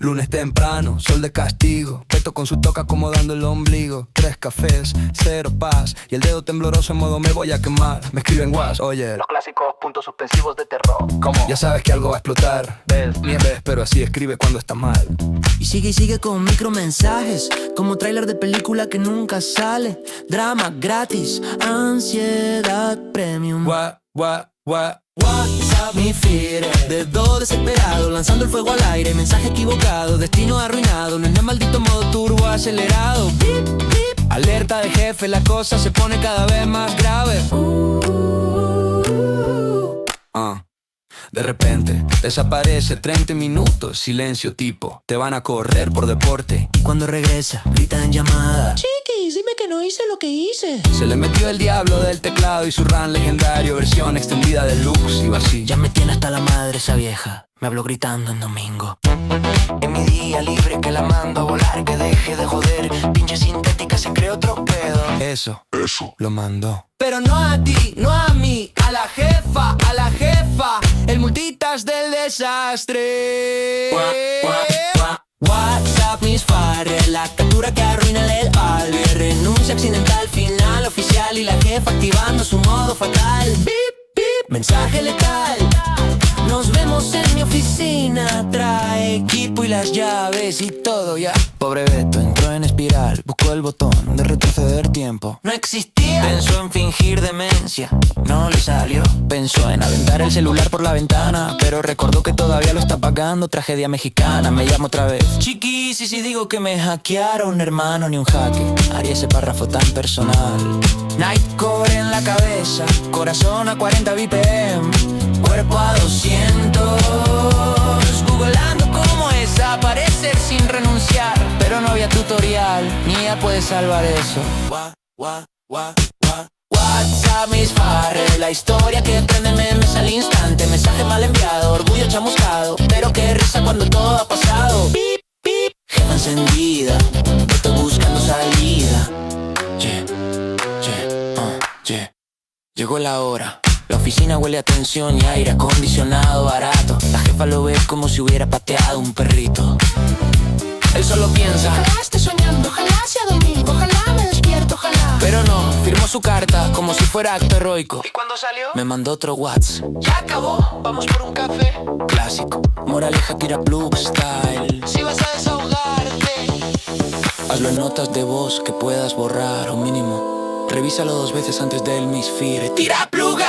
Lunes temprano, sol de castigo, Peto con su toca acomodando el ombligo. 3 cafés, 0 paz, y el dedo tembloroso en modo me voy a quemar. Me escribe en WhatsApp, oye, los clásicos puntos suspensivos de terror. ¿cómo? Ya sabes que algo va a explotar. ¿Ves? Nieves, pero así escribe cuando está mal. Y sigue con micromensajes, como tráiler de película que nunca sale. Drama gratis, ansiedad premium. WhatsApp mi feed, dedo desesperado, lanzando el fuego al aire, mensaje equivocado, destino arruinado, no es el maldito modo turbo acelerado. Bip, bip, alerta de jefe, la cosa se pone cada vez más grave. De repente, desaparece 30 minutos, silencio tipo, te van a correr por deporte. Y cuando regresa, grita en llamada: chiquis, dime que no hice lo que hice. Se le metió el diablo del teclado y su RAM legendario, versión extendida deluxe, iba así. Ya me tiene hasta la madre esa vieja, me habló gritando en domingo. En mi día libre que la mando a volar, que deje de joder, pinche sintética se creó otro pedo. Eso lo mandó. Pero no a ti, no a mí, a la jefa, el multitask del desastre. WhatsApp mis farres, la captura que arruina el albe. Renuncia accidental, final oficial y la jefa activando su modo fatal. Bip, bip, mensaje letal. Nos vemos en mi oficina, trae equipo y las llaves y todo ya. Pobre Beto entró en espiral, buscó el botón de retroceder tiempo. No existía. Pensó en fingir demencia, no le salió. Pensó en aventar el celular por la ventana, pero recordó que todavía lo está pagando. Tragedia mexicana, me llamo otra vez. Chiquis, y si digo que me hackearon, hermano, ni un jaque haría ese párrafo tan personal. Nightcore en la cabeza, corazón a 40 BPM, cuerpo a 200, googleando cómo es desaparecer sin renunciar. Pero no había tutorial, ni ella puede salvar eso. WhatsApp mis farres, la historia que prende memes al instante. Mensaje mal enviado, orgullo chamuscado, pero qué risa cuando todo ha pasado. Pip, pip, jefa encendida, estoy buscando salida. Llegó la hora. La oficina huele a tensión y aire acondicionado barato. La jefa lo ve como si hubiera pateado un perrito. Él solo piensa: ojalá esté soñando, ojalá sea domingo, ojalá me despierto, ojalá. Pero no, firmó su carta como si fuera acto heroico. ¿Y cuando salió? Me mandó otro WhatsApp. Ya acabó, vamos por un café. Clásico, moraleja que era plug style. Si vas a desahogarte, hazlo en notas de voz que puedas borrar o mínimo revísalo 2 veces antes del misfire. ¡Tira pluga!